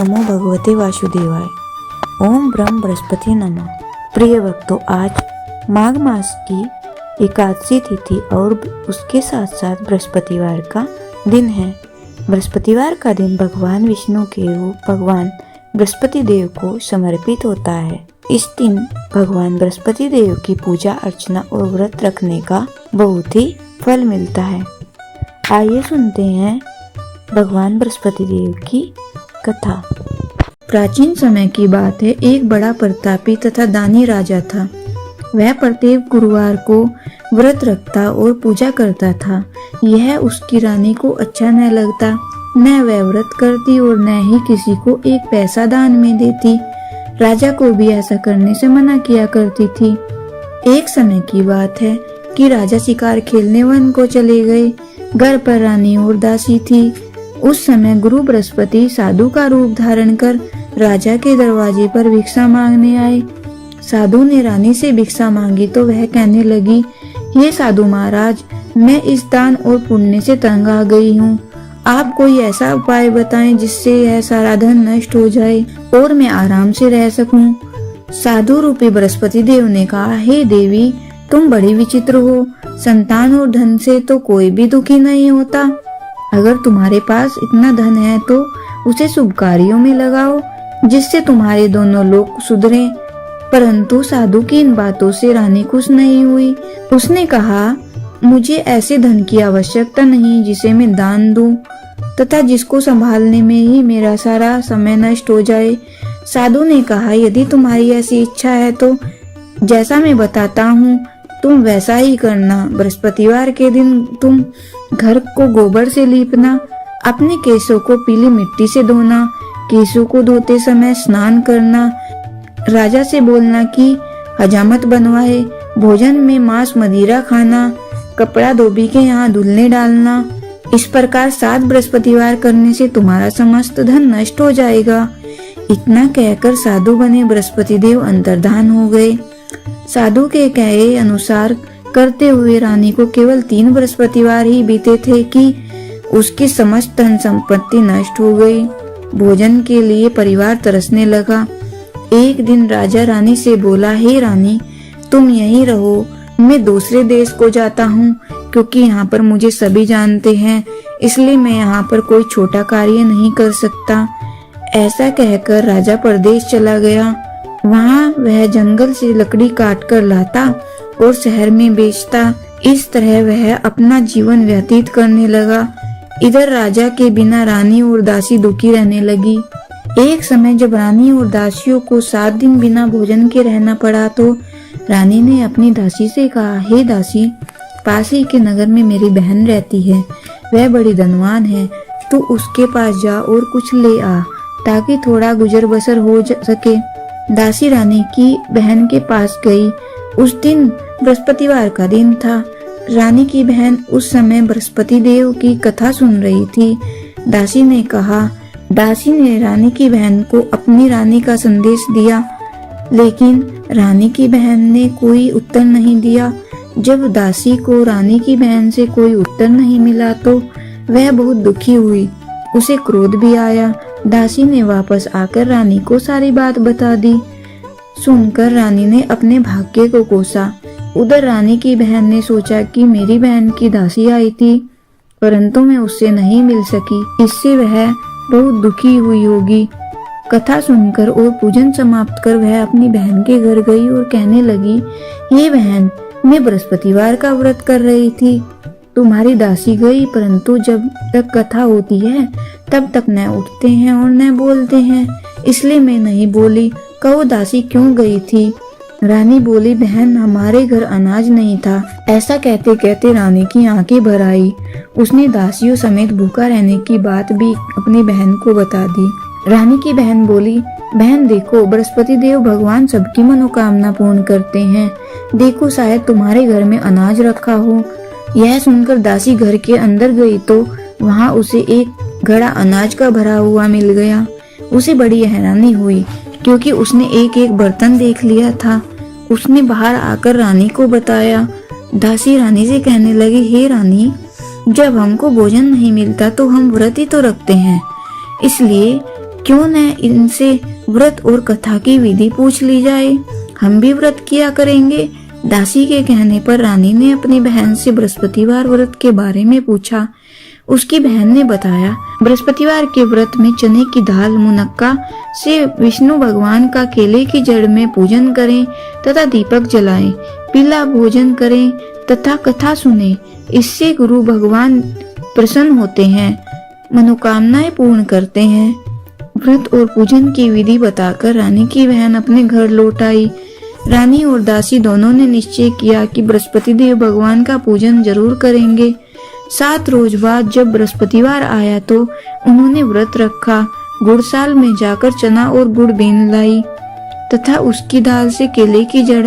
नमो भगवते वासुदेवाय। ओम ब्रह्म बृहस्पति नमः। प्रिय भक्तों, आज माघ मास की एकादशी तिथि और उसके साथ साथ बृहस्पतिवार का दिन है। बृहस्पतिवार का दिन भगवान विष्णु के रूप भगवान बृहस्पति देव को समर्पित होता है। इस दिन भगवान बृहस्पति देव की पूजा अर्चना और व्रत रखने का बहुत ही फल मिलता है। आइए सुनते हैं भगवान बृहस्पति देव की कथा। प्राचीन समय की बात है। एक बड़ा प्रतापी तथा दानी राजा था। वह प्रत्येक गुरुवार को व्रत रखता और पूजा करता था। यह उसकी रानी को अच्छा न लगता। न वह व्रत करती और न ही किसी को एक पैसा दान में देती। राजा को भी ऐसा करने से मना किया करती थी। एक समय की बात है कि राजा शिकार खेलने वन को चले गए। घर पर रानी और दासी थी। उस समय गुरु बृहस्पति साधु का रूप धारण कर राजा के दरवाजे पर भिक्षा मांगने आए। साधु ने रानी से भिक्षा मांगी तो वह कहने लगी, हे साधु महाराज, मैं इस दान और पुण्य से तंग आ गई हूँ। आप कोई ऐसा उपाय बताएं जिससे यह सारा धन नष्ट हो जाए और मैं आराम से रह सकूं। साधु रूपी बृहस्पति देव ने कहा, हे देवी, तुम बड़ी विचित्र हो। संतान और धन से तो कोई भी दुखी नहीं होता। अगर तुम्हारे पास इतना धन है तो उसे शुभ कार्यों में लगाओ जिससे तुम्हारे दोनों लोग सुधरें। परंतु साधु की इन बातों से रानी खुश नहीं हुई। उसने कहा, मुझे ऐसे धन की आवश्यकता नहीं जिसे मैं दान दूं तथा जिसको संभालने में ही मेरा सारा समय नष्ट हो जाए। साधु ने कहा, यदि तुम्हारी ऐसी इच्छा है तो जैसा मैं बताता हूँ तुम वैसा ही करना। बृहस्पतिवार के दिन तुम घर को गोबर से लीपना, अपने केशों को पीली मिट्टी से धोना, केशों को धोते समय स्नान करना, राजा से बोलना कि हजामत बनवाए, भोजन में मांस मदिरा खाना, कपड़ा धोबी के यहाँ धुलने डालना। इस प्रकार 7 बृहस्पतिवार करने से तुम्हारा समस्त धन नष्ट हो जाएगा। इतना कहकर साधु बने बृहस्पति देव अंतर्धान हो गए। साधु के कहे अनुसार करते हुए रानी को केवल 3 बृहस्पतिवार ही बीते थे कि उसकी समस्त धन संपत्ति नष्ट हो गई। भोजन के लिए परिवार तरसने लगा। एक दिन राजा रानी से बोला, हे रानी, तुम यहीं रहो, मैं दूसरे देश को जाता हूँ क्योंकि यहाँ पर मुझे सभी जानते हैं, इसलिए मैं यहाँ पर कोई छोटा कार्य नहीं कर सकता। ऐसा कहकर राजा परदेश चला गया। वहाँ वह जंगल से लकड़ी काट कर लाता और शहर में बेचता। इस तरह वह अपना जीवन व्यतीत करने लगा। इधर राजा के बिना रानी और दासी दुखी रहने लगी। एक समय जब रानी और दासियों को 7 दिन बिना भोजन के रहना पड़ा तो रानी ने अपनी दासी से कहा, हे दासी, पास ही के नगर में मेरी बहन रहती है, वह बड़ी धनवान है, तू उसके पास जा और कुछ ले आ ताकि थोड़ा गुजर बसर हो सके। दासी रानी की बहन के पास गई। उस दिन बृहस्पतिवार का दिन था। रानी की बहन उस समय बृहस्पति देव की कथा सुन रही थी। दासी ने रानी की बहन को अपनी रानी का संदेश दिया, लेकिन रानी की बहन ने कोई उत्तर नहीं दिया। जब दासी को रानी की बहन से कोई उत्तर नहीं मिला तो वह बहुत दुखी हुई। उसे क्रोध भी आया। दासी ने वापस आकर रानी को सारी बात बता दी। सुनकर रानी ने अपने भाग्य को कोसा। उधर रानी की बहन ने सोचा कि मेरी बहन की दासी आई थी परंतु मैं उससे नहीं मिल सकी, इससे वह बहुत दुखी हुई होगी। कथा सुनकर और पूजन समाप्त कर वह अपनी बहन के घर गई और कहने लगी, ये बहन, मैं बृहस्पतिवार का व्रत कर रही थी। तुम्हारी दासी गई परंतु जब तक कथा होती है तब तक न उठते हैं और न बोलते हैं, इसलिए मैं नहीं बोली। कहो दासी क्यों गई थी? रानी बोली, बहन, हमारे घर अनाज नहीं था। ऐसा कहते कहते रानी की आंखें भर आई। उसने दासियों समेत भूखा रहने की बात भी अपनी बहन को बता दी। रानी की बहन बोली, बहन देखो, बृहस्पति देव भगवान सबकी मनोकामना पूर्ण करते हैं। देखो, शायद तुम्हारे घर में अनाज रखा हो। यह सुनकर दासी घर के अंदर गई तो वहाँ उसे एक घड़ा अनाज का भरा हुआ मिल गया। उसे बड़ी हैरानी हुई क्योंकि उसने एक एक बर्तन देख लिया था। उसने बाहर आकर रानी को बताया। दासी रानी से कहने लगी, हे रानी, जब हमको भोजन नहीं मिलता तो हम व्रत ही तो रखते हैं, इसलिए क्यों न इनसे व्रत और कथा की विधि पूछ ली जाए, हम भी व्रत किया करेंगे। दासी के कहने पर रानी ने अपनी बहन से बृहस्पतिवार व्रत के बारे में पूछा। उसकी बहन ने बताया, बृहस्पतिवार के व्रत में चने की दाल मुनक्का से विष्णु भगवान का केले की जड़ में पूजन करें तथा दीपक जलाएं, पीला भोजन करें तथा कथा सुने। इससे गुरु भगवान प्रसन्न होते हैं, मनोकामनाएं पूर्ण करते हैं। व्रत और पूजन की विधि बताकर रानी की बहन अपने घर लौट आई। रानी और दासी दोनों ने निश्चय किया कि बृहस्पति देव भगवान का पूजन जरूर करेंगे। 7 रोज बाद जब बृहस्पतिवार आया तो उन्होंने व्रत रखा। गुड़साल में जाकर चना और गुड़ बीन लाई तथा उसकी दाल से केले की जड़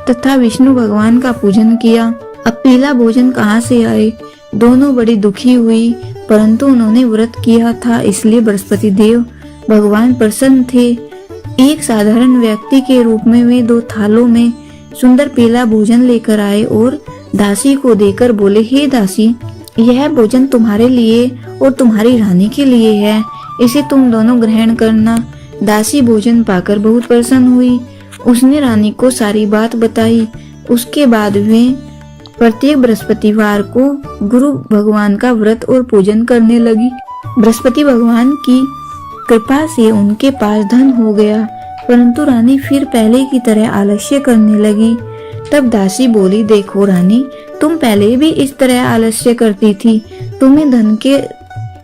तथा विष्णु भगवान का पूजन किया। अब पीला भोजन कहाँ से आए? दोनों बड़ी दुखी हुई, परंतु उन्होंने व्रत किया था इसलिए बृहस्पति देव भगवान प्रसन्न थे। एक साधारण व्यक्ति के रूप में वे 2 थालों में सुंदर पीला भोजन लेकर आए और दासी को देकर बोले, हे दासी, यह भोजन तुम्हारे लिए और तुम्हारी रानी के लिए है, इसे तुम दोनों ग्रहण करना। दासी भोजन पाकर बहुत प्रसन्न हुई। उसने रानी को सारी बात बताई। उसके बाद वे प्रत्येक बृहस्पतिवार को गुरु भगवान का व्रत और पूजन करने लगी। बृहस्पति भगवान की कृपा से उनके पास धन हो गया, परंतु रानी फिर पहले की तरह आलस्य करने लगी। तब दासी बोली, देखो रानी, तुम पहले भी इस तरह आलस्य करती थी, तुम्हें धन के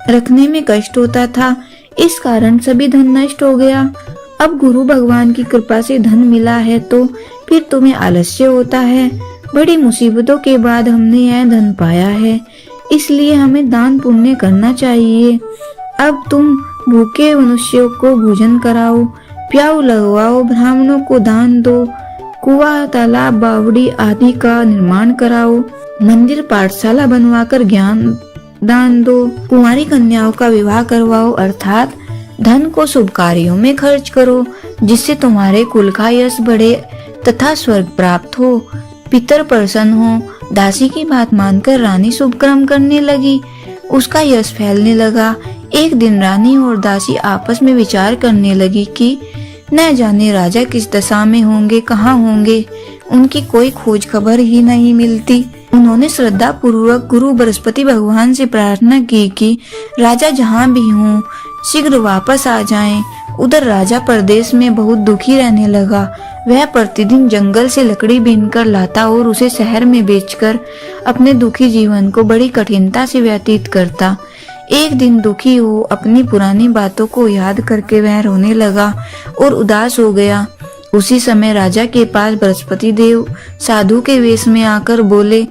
रखने में कष्ट होता था, इस कारण सभी धन नष्ट हो गया। अब गुरु भगवान की कृपा से धन मिला है तो फिर तुम्हें आलस्य होता है। बड़ी मुसीबतों के बाद हमने यह धन पाया है, इसलिए हमें दान पुण्य करना चाहिए। अब तुम भूखे मनुष्यों को भोजन कराओ, प्याऊ लगवाओ, ब्राह्मणों को दान दो, कुआं, तालाब, बावड़ी आदि का निर्माण कराओ, मंदिर पाठशाला बनवाकर ज्ञान दान दो, कुंवारी कन्याओं का विवाह करवाओ, अर्थात धन को शुभ कार्यों में खर्च करो, जिससे तुम्हारे कुल का यश बढ़े तथा स्वर्ग प्राप्त हो, पितर प्रसन्न हो। दासी की बात मानकर रानी शुभ कर्म करने लगी। उसका यश फैलने लगा। एक दिन रानी और दासी आपस में विचार करने लगी कि न जाने राजा किस दशा में होंगे, कहाँ होंगे, उनकी कोई खोज खबर ही नहीं मिलती। उन्होंने श्रद्धा पूर्वक गुरु बृहस्पति भगवान से प्रार्थना की कि राजा जहाँ भी हों शीघ्र वापस आ जाएं। उधर राजा प्रदेश में बहुत दुखी रहने लगा। वह प्रतिदिन जंगल से लकड़ी बीनकर लाता और उसे शहर में बेचकर अपने दुखी जीवन को बड़ी कठिनता से व्यतीत करता। एक दिन दुखी हो अपनी पुरानी बातों को याद करके वह रोने लगा और उदास हो गया। उसी समय राजा के पास बृहस्पति देव साधु के वेश में आकर बोले,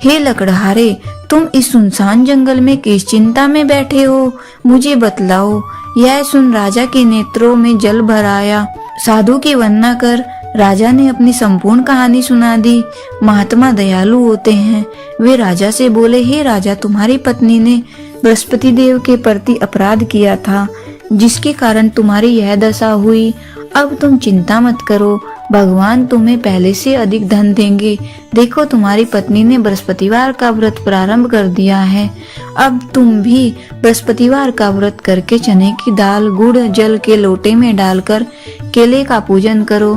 हे लकड़हारे, तुम इस सुनसान जंगल में किस चिंता में बैठे हो, मुझे बतलाओ। यह सुन राजा के नेत्रों में जल भर आया। साधु की वंदना कर राजा ने अपनी संपूर्ण कहानी सुना दी। महात्मा दयालु होते हैं। वे राजा से बोले, हे राजा, तुम्हारी पत्नी ने बृहस्पति देव के प्रति अपराध किया था, जिसके कारण तुम्हारी यह दशा हुई। अब तुम चिंता मत करो, भगवान तुम्हें पहले से अधिक धन देंगे। देखो, तुम्हारी पत्नी ने बृहस्पतिवार का व्रत प्रारंभ कर दिया है। अब तुम भी बृहस्पतिवार का व्रत करके चने की दाल गुड़ जल के लोटे में डालकर केले का पूजन करो,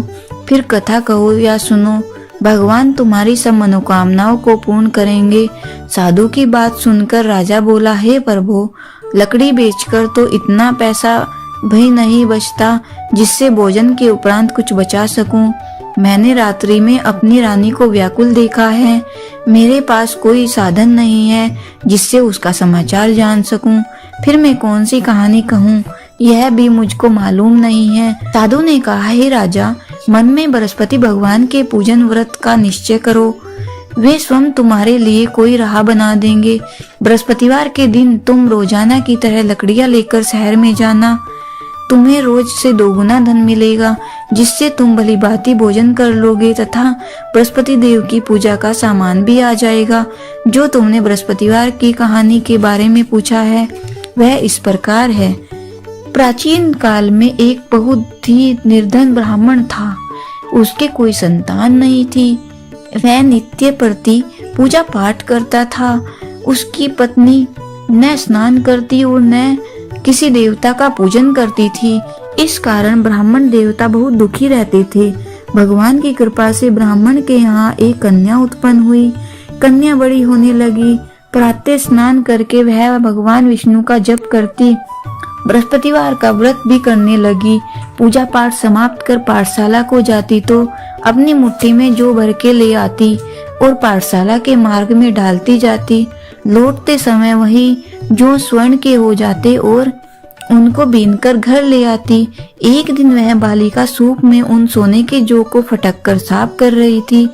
फिर कथा कहो या सुनो। भगवान तुम्हारी सब मनोकामनाओं को पूर्ण करेंगे। साधु की बात सुनकर राजा बोला, हे प्रभु, लकड़ी बेचकर तो इतना पैसा भी नहीं बचता जिससे भोजन के उपरांत कुछ बचा सकूं। मैंने रात्रि में अपनी रानी को व्याकुल देखा है। मेरे पास कोई साधन नहीं है जिससे उसका समाचार जान सकूं। फिर मैं कौन सी कहानी कहूं, यह भी मुझको मालूम नहीं है। साधु ने कहा, हे राजा, मन में बृहस्पति भगवान के पूजन व्रत का निश्चय करो, वे स्वयं तुम्हारे लिए कोई राह बना देंगे। बृहस्पतिवार के दिन तुम रोजाना की तरह लकड़ियां लेकर शहर में जाना। तुम्हें रोज से 2 गुना धन मिलेगा, जिससे तुम भली भांति भोजन कर लोगे तथा बृहस्पति देव की पूजा का सामान भी आ जाएगा। जो तुमने बृहस्पतिवार की कहानी के बारे में पूछा है वह इस प्रकार है। प्राचीन काल में एक बहुत ही निर्धन ब्राह्मण था। उसके कोई संतान नहीं थी। वह नित्य प्रति पूजा पाठ करता था। उसकी पत्नी न स्नान करती और न किसी देवता का पूजन करती थी। इस कारण ब्राह्मण देवता बहुत दुखी रहते थे। भगवान की कृपा से ब्राह्मण के यहाँ एक कन्या उत्पन्न हुई। कन्या बड़ी होने लगी। प्रातः स्नान करके वह भगवान विष्णु का जप करती, बृहस्पतिवार का व्रत भी करने लगी। पूजा पाठ समाप्त कर पाठशाला को जाती तो अपनी मुट्ठी में जौ भर के ले आती और पाठशाला के मार्ग में डालती जाती। लौटते समय वही जौ स्वर्ण के हो जाते और उनको बीनकर घर ले आती। एक दिन वह बालिका सूप में उन सोने के जौ को फटक कर साफ कर रही थी।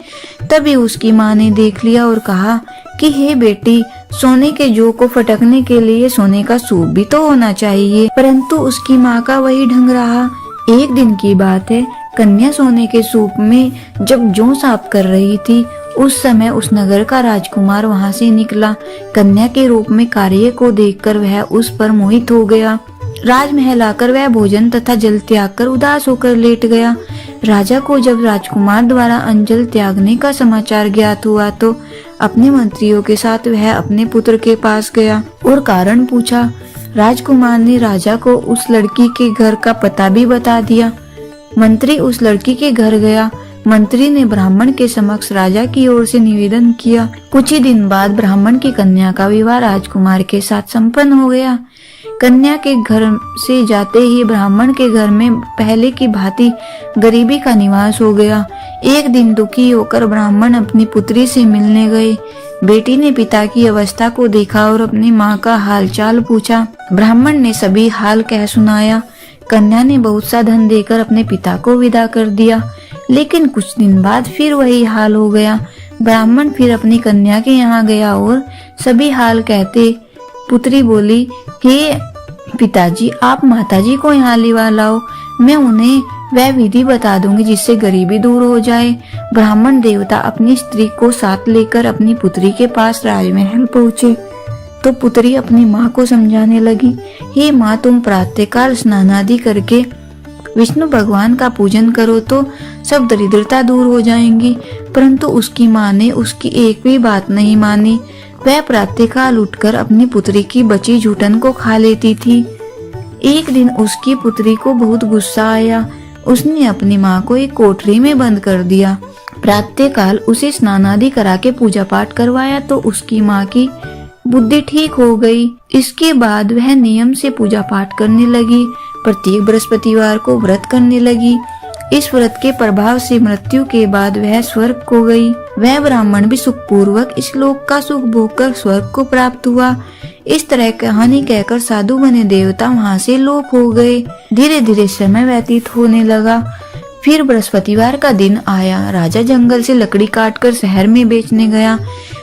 तभी उसकी माँ ने देख लिया और कहा कि हे बेटी, सोने के जौ को फटकने के लिए सोने का सूप भी तो होना चाहिए। परंतु उसकी माँ का वही ढंग रहा। एक दिन की बात है, कन्या सोने के सूप में जब जौ साफ कर रही थी, उस समय उस नगर का राजकुमार वहां से निकला। कन्या के रूप में कार्य को देखकर वह उस पर मोहित हो गया। राजमहल आकर वह भोजन तथा जल त्याग कर उदास होकर लेट गया। राजा को जब राजकुमार द्वारा अंजल त्यागने का समाचार ज्ञात हुआ तो अपने मंत्रियों के साथ वह अपने पुत्र के पास गया और कारण पूछा। राजकुमार ने राजा को उस लड़की के घर का पता भी बता दिया। मंत्री उस लड़की के घर गया। मंत्री ने ब्राह्मण के समक्ष राजा की ओर से निवेदन किया। कुछ ही दिन बाद ब्राह्मण की कन्या का विवाह राजकुमार के साथ संपन्न हो गया। कन्या के घर से जाते ही ब्राह्मण के घर में पहले की भांति गरीबी का निवास हो गया। एक दिन दुखी होकर ब्राह्मण अपनी पुत्री से मिलने गए। बेटी ने पिता की अवस्था को देखा और अपनी माँ का हालचाल पूछा। ब्राह्मण ने सभी हाल कह सुनाया। कन्या ने बहुत सा धन देकर अपने पिता को विदा कर दिया, लेकिन कुछ दिन बाद फिर वही हाल हो गया। ब्राह्मण फिर अपनी कन्या के यहाँ गया और सभी हाल कहते पुत्री बोली, हे पिताजी, आप माताजी को यहाँ लिवा लाओ, मैं उन्हें वह विधि बता दूंगी जिससे गरीबी दूर हो जाए। ब्राह्मण देवता अपनी स्त्री को साथ लेकर अपनी पुत्री के पास राजमहल पहुँचे तो पुत्री अपनी माँ को समझाने लगी, हे माँ, तुम प्रातःकाल स्नान आदि करके विष्णु भगवान का पूजन करो तो सब दरिद्रता दूर हो जाएंगी। परंतु उसकी माँ ने उसकी एक भी बात नहीं मानी। वह प्रातःकाल उठकर अपनी पुत्री की बची जूठन को खा लेती थी। एक दिन उसकी पुत्री को बहुत गुस्सा आया। उसने अपनी माँ को एक कोठरी में बंद कर दिया। प्रातःकाल उसे स्नान आदि करा के पूजा पाठ करवाया तो उसकी माँ की बुद्धि ठीक हो गई। इसके बाद वह नियम से पूजा पाठ करने लगी। प्रत्येक बृहस्पतिवार को व्रत करने लगी। इस व्रत के प्रभाव से मृत्यु के बाद वह स्वर्ग को गई। वह ब्राह्मण भी सुखपूर्वक इस लोक का सुख भोग कर स्वर्ग को प्राप्त हुआ। इस तरह कहानी कहकर साधु बने देवता वहां से लोप हो गए। धीरे धीरे समय व्यतीत होने लगा। फिर बृहस्पतिवार का दिन आया। राजा जंगल से लकड़ी काटकर शहर में बेचने गया।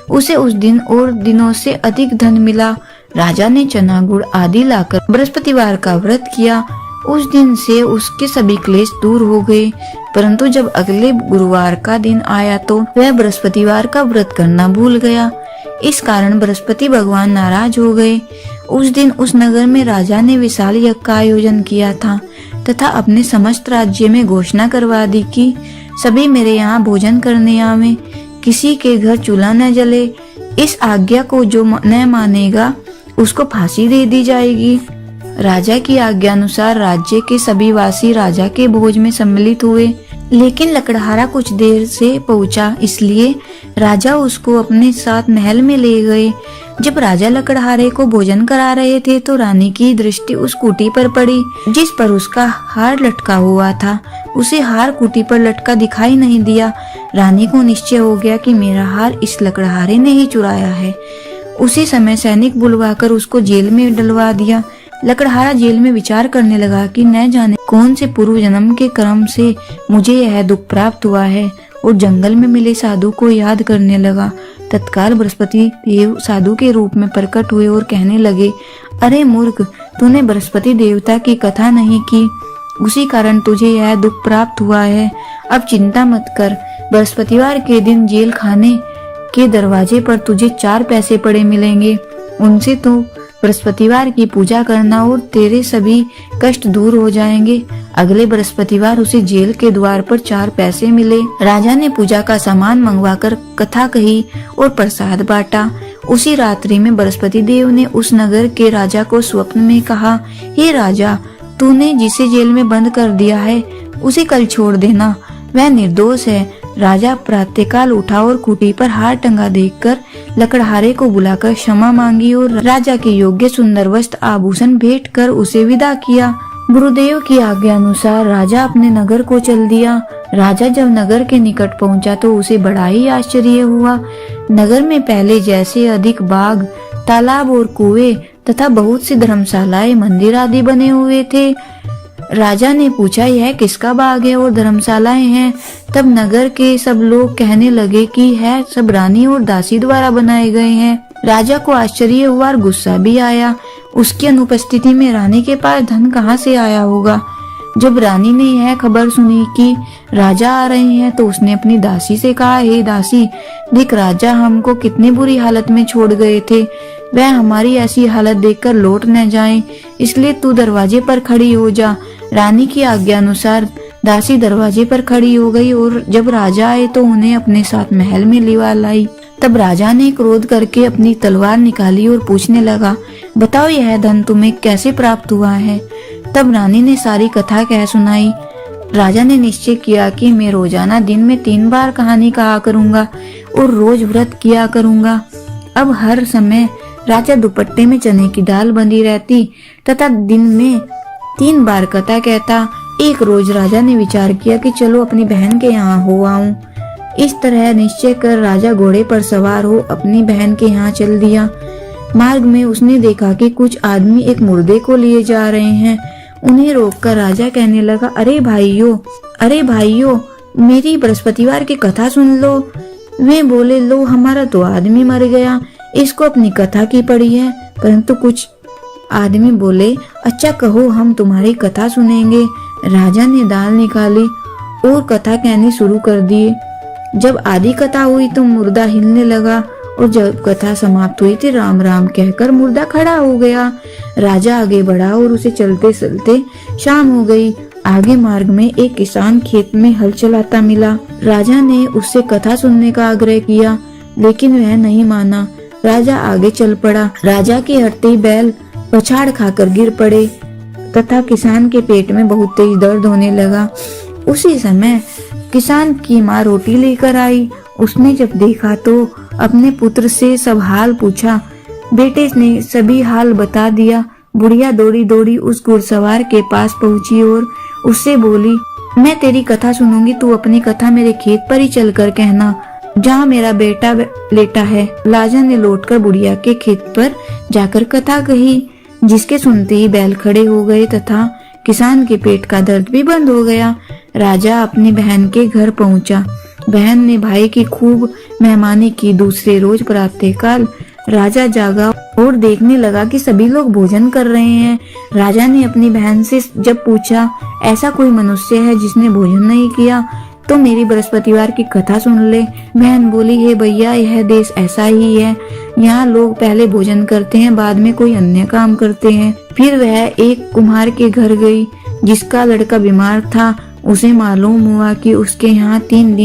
उसे उस दिन और दिनों से अधिक धन मिला। राजा ने चना गुड़ आदि लाकर बृहस्पतिवार का व्रत किया। उस दिन से उसके सभी क्लेश दूर हो गए। परंतु जब अगले गुरुवार का दिन आया तो वह बृहस्पतिवार का व्रत करना भूल गया। इस कारण बृहस्पति भगवान नाराज हो गए। उस दिन उस नगर में राजा ने विशाल यज्ञ का आयोजन किया था तथा अपने समस्त राज्य में घोषणा करवा दी कि सभी मेरे यहाँ भोजन करने आवे, किसी के घर चूल्हा न जले। इस आज्ञा को जो न मानेगा उसको फांसी दे दी जाएगी। राजा की आज्ञा अनुसार राज्य के सभी वासी राजा के भोज में सम्मिलित हुए, लेकिन लकड़हारा कुछ देर से पहुंचा, इसलिए राजा उसको अपने साथ महल में ले गए। जब राजा लकड़हारे को भोजन करा रहे थे तो रानी की दृष्टि उस कुटी पर पड़ी जिस पर उसका हार लटका हुआ था। उसे हार कुटी पर लटका दिखाई नहीं दिया। रानी को निश्चय हो गया कि मेरा हार इस लकड़हारे ने ही चुराया है। उसी समय सैनिक बुलवाकर उसको जेल में डलवा दिया। लकड़हारा जेल में विचार करने लगा कि न जाने कौन से पूर्व जन्म के कर्म से मुझे यह दुख प्राप्त हुआ है, और जंगल में मिले साधु को याद करने लगा। तत्काल बृहस्पति देव साधु के रूप में प्रकट हुए और कहने लगे, अरे मूर्ख, तूने बृहस्पति देवता की कथा नहीं की, उसी कारण तुझे यह दुख प्राप्त हुआ है। अब चिंता मत कर, बृहस्पतिवार के दिन जेल खाने के दरवाजे पर तुझे 4 पैसे पड़े मिलेंगे। उनसे तो बृहस्पतिवार की पूजा करना और तेरे सभी कष्ट दूर हो जाएंगे। अगले बृहस्पतिवार उसे जेल के द्वार पर 4 पैसे मिले। राजा ने पूजा का सामान मंगवाकर कथा कही और प्रसाद बांटा उसी रात्रि में बृहस्पति देव ने उस नगर के राजा को स्वप्न में कहा, हे राजा, तूने जिसे जेल में बंद कर दिया है उसे कल छोड़ देना, वह निर्दोष है। राजा प्रातःकाल उठा और कुटी पर हार टंगा देखकर लकड़हारे को बुलाकर क्षमा मांगी और राजा के योग्य सुंदर वस्त्र आभूषण भेंट कर उसे विदा किया। गुरुदेव की आज्ञा अनुसार राजा अपने नगर को चल दिया। राजा जब नगर के निकट पहुंचा तो उसे बड़ा ही आश्चर्य हुआ। नगर में पहले जैसे अधिक बाग, तालाब और कुएं तथा बहुत सी धर्मशालाएं, मंदिर आदि बने हुए थे। राजा ने पूछा, यह किसका बाग है और धर्मशालाएं हैं? तब नगर के सब लोग कहने लगे कि यह सब रानी और दासी द्वारा बनाए गए हैं। राजा को आश्चर्य हुआ और गुस्सा भी आया। उसकी अनुपस्थिति में रानी के पास धन कहाँ से आया होगा? जब रानी ने यह खबर सुनी कि राजा आ रहे हैं तो उसने अपनी दासी से कहा, हे दासी, देख राजा हमको कितनी बुरी हालत में छोड़ गए थे, वह हमारी ऐसी हालत देखकर लौट न जाएं, इसलिए तू दरवाजे पर खड़ी हो जा। रानी की आज्ञा अनुसार दासी दरवाजे पर खड़ी हो गई और जब राजा आए तो उन्हें अपने साथ महल में लिवा लाई। तब राजा ने क्रोध करके अपनी तलवार निकाली और पूछने लगा, बताओ यह धन तुम्हें कैसे प्राप्त हुआ है? तब रानी ने सारी कथा कह सुनाई। राजा ने निश्चय किया कि मैं रोजाना दिन में 3 बार कहानी कहा करूंगा और रोज व्रत किया करूंगा। अब हर समय राजा दुपट्टे में चने की दाल बंधी रहती तथा दिन में 3 बार कथा कहता। एक रोज राजा ने विचार किया कि चलो अपनी बहन के यहाँ हो आऊं। इस तरह निश्चय कर राजा घोड़े पर सवार हो अपनी बहन के यहाँ चल दिया। मार्ग में उसने देखा कि कुछ आदमी एक मुर्दे को लिए जा रहे हैं। उन्हें रोककर राजा कहने लगा, अरे भाइयों, मेरी बृहस्पतिवार की कथा सुन लो। वे बोले, लो हमारा तो आदमी मर गया, इसको अपनी कथा की पड़ी है। परंतु कुछ आदमी बोले, अच्छा कहो, हम तुम्हारी कथा सुनेंगे। राजा ने दाल निकाली और कथा कहनी शुरू कर दी। जब आधी कथा हुई तो मुर्दा हिलने लगा और जब कथा समाप्त हुई थी राम राम कहकर मुर्दा खड़ा हो गया। राजा आगे बढ़ा और उसे चलते चलते शाम हो गई। आगे मार्ग में एक किसान खेत में हल चलाता मिला। राजा ने उससे कथा सुनने का आग्रह किया लेकिन वह नहीं माना। राजा आगे चल पड़ा। राजा के हटते बैल पछाड़ खाकर गिर पड़े तथा किसान के पेट में बहुत तेज दर्द होने लगा। उसी समय किसान की माँ रोटी लेकर आई। उसने जब देखा तो अपने पुत्र से सब हाल पूछा। बेटे ने सभी हाल बता दिया। बुढ़िया दौड़ी दौड़ी उस घुड़सवार के पास पहुंची और उससे बोली, मैं तेरी कथा सुनूंगी, तू अपनी कथा मेरे खेत पर ही चलकर कहना जहाँ मेरा बेटा लेटा है। राजा ने लौटकर बुढ़िया के खेत पर जाकर कथा कही, जिसके सुनते ही बैल खड़े हो गए तथा किसान के पेट का दर्द भी बंद हो गया। राजा अपनी बहन के घर पहुंचा। बहन ने भाई की खूब मेहमानी की। दूसरे रोज प्रातःकाल राजा जागा और देखने लगा कि सभी लोग भोजन कर रहे हैं। राजा ने अपनी बहन से जब पूछा, ऐसा कोई मनुष्य है जिसने भोजन नहीं किया तो मेरी बृहस्पतिवार की कथा सुन ले। बहन बोली, हे भैया, यह देश ऐसा ही है, यहाँ लोग पहले भोजन करते हैं, बाद में कोई अन्य काम करते हैं। फिर वह एक कुम्हार के घर गई जिसका लड़का बीमार था। उसे मालूम हुआ कि उसके यहाँ 3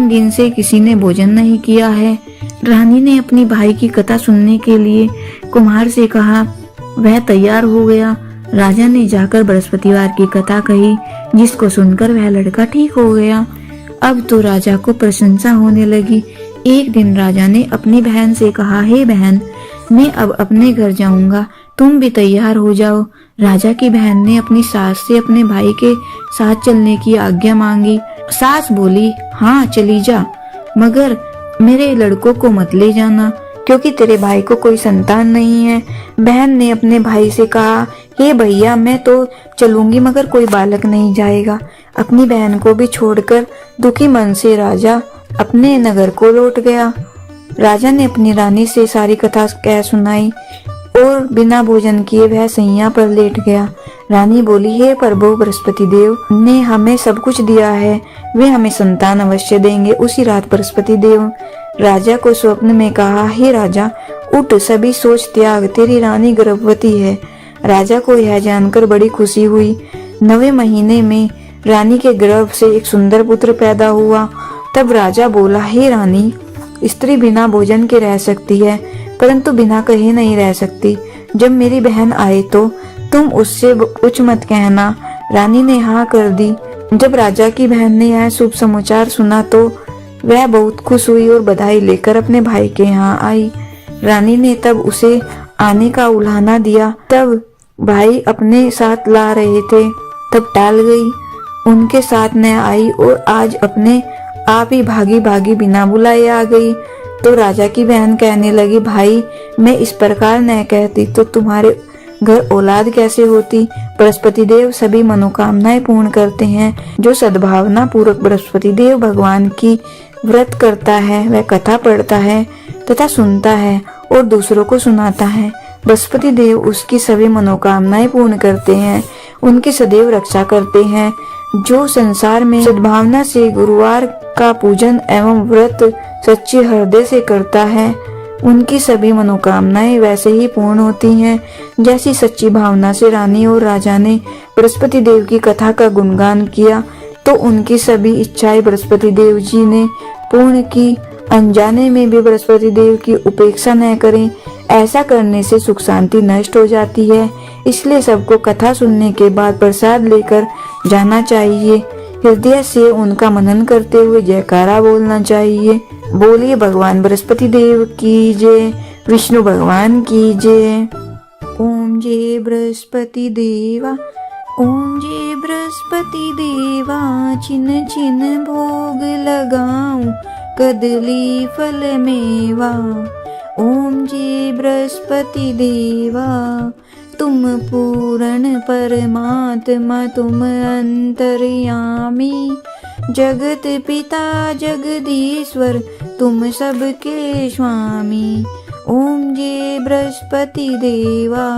दिन से किसी ने भोजन नहीं किया है। रानी ने अपनी भाई की कथा सुनने के लिए कुम्हार से कहा। वह तैयार हो गया। राजा ने जाकर बृहस्पतिवार की कथा कही, जिसको सुनकर वह लड़का ठीक हो गया। अब तो राजा को प्रशंसा होने लगी। एक दिन राजा ने अपनी बहन से कहा, हे बहन, मैं अब अपने घर जाऊंगा, तुम भी तैयार हो जाओ। राजा की बहन ने अपनी सास से अपने भाई के साथ चलने की आज्ञा मांगी। सास बोली, हाँ चली जा, मगर मेरे लड़कों को मत ले जाना क्योंकि तेरे भाई को कोई संतान नहीं है। बहन ने अपने भाई से कहा, हे भैया, मैं तो चलूंगी मगर कोई बालक नहीं जाएगा। अपनी बहन को भी छोड़कर दुखी मन से राजा अपने नगर को लौट गया। राजा ने अपनी रानी से सारी कथा कह सुनाई और बिना भोजन किए वह सैया पर लेट गया। रानी बोली, हे प्रभु बृहस्पति देव ने हमें सब कुछ दिया है, वे हमें संतान अवश्य देंगे। उसी रात बृहस्पति देव राजा को स्वप्न में कहा, हे राजा, उठ, सभी सोच त्याग, तेरी रानी गर्भवती है। राजा को यह जानकर बड़ी खुशी हुई। 9वें महीने में रानी के गर्भ से एक सुंदर पुत्र पैदा हुआ। तब राजा बोला, हे रानी, स्त्री बिना भोजन के रह सकती है, परंतु बिना कहे नहीं रह सकती। जब मेरी बहन आए तो तुम उससे कुछ मत कहना। रानी ने हाँ कर दी। जब राजा की बहन ने यह शुभ समाचार सुना तो वह बहुत खुश हुई और बधाई लेकर अपने भाई के यहाँ आई। रानी ने तब उसे आने का उल्हाना दिया। तब भाई अपने साथ ला रहे थे, तब टाल गई, उनके साथ न आई और आज अपने आप ही भागी भागी बिना बुलाए आ गई। तो राजा की बहन कहने लगी, भाई मैं इस प्रकार न कहती तो तुम्हारे घर औलाद कैसे होती। बृहस्पति देव सभी मनोकामनाएं पूर्ण करते हैं। जो सद्भावना पूर्वक बृहस्पति देव भगवान की व्रत करता है, वह कथा पढ़ता है तथा सुनता है और दूसरों को सुनाता है, बृहस्पति देव उसकी सभी मनोकामनाएं पूर्ण करते हैं, उनकी सदैव रक्षा करते हैं। जो संसार में सद्भावना से गुरुवार का पूजन एवं व्रत सच्चे हृदय से करता है, उनकी सभी मनोकामनाएं वैसे ही पूर्ण होती हैं जैसी सच्ची भावना से रानी और राजा ने बृहस्पति देव की कथा का गुणगान किया तो उनकी सभी इच्छाएं बृहस्पति देव जी ने पूर्ण की। अनजाने में भी बृहस्पति देव की उपेक्षा न करें, ऐसा करने से सुख शांति नष्ट हो जाती है। इसलिए सबको कथा सुनने के बाद प्रसाद लेकर जाना चाहिए। हृदय से उनका मनन करते हुए जयकारा बोलना चाहिए। बोलिए भगवान बृहस्पति देव की जय, विष्णु भगवान की जय। ओम जय बृहस्पति देवा, ओम जय बृहस्पति देवा। छिन छिन भोग लगाऊं कदली फल मेवा। ओम जय बृहस्पति देवा, तुम पूर्ण परमात्मा, तुम अंतर्यामी, जगत पिता जगदीश्वर, तुम सबके स्वामी। ओम जय बृहस्पति देवा,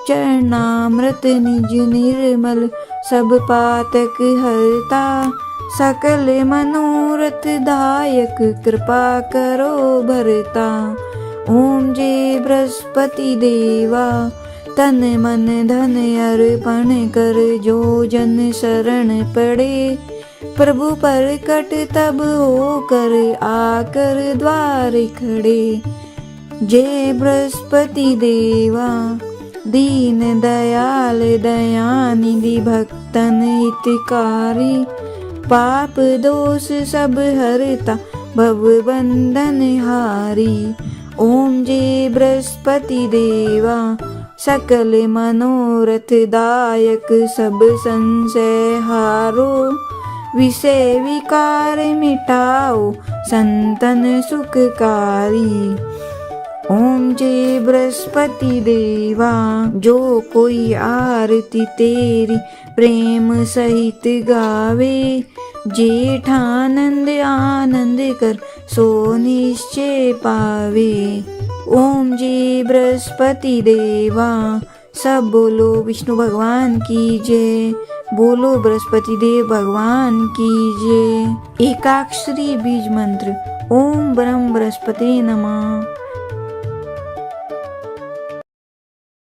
चरणामृत निज निर्मल, सब पातक हरता, सकल मनोरथ दायक, कृपा करो भरता। ओम जय बृहस्पति देवा, तन मन धन अर्पण कर, जो जन शरण पड़े, प्रभु प्रकट तब होकर, आकर द्वार खड़े। जय बृहस्पति देवा, दीन दयाल दयानिधि, भक्तन हितकारी, पाप दोष सब हरता, भव बंधन हारी। ओम जय बृहस्पति देवा, सकल मनोरथ दायक, सब संशय हारो, विषय विकार मिटाओ, संतन सुखकारी। ओम जय बृहस्पति देवा, जो कोई आरती तेरी प्रेम सहित गावे, जेठानंद आनंद कर, सो निश्चय पावे। ओम जय बृहस्पति देवा, सब बोलो विष्णु भगवान की जय, बोलो बृहस्पति देव भगवान की जय। एकाक्षरी बीज मंत्र। ओम ब्रह्म बृहस्पति नमः।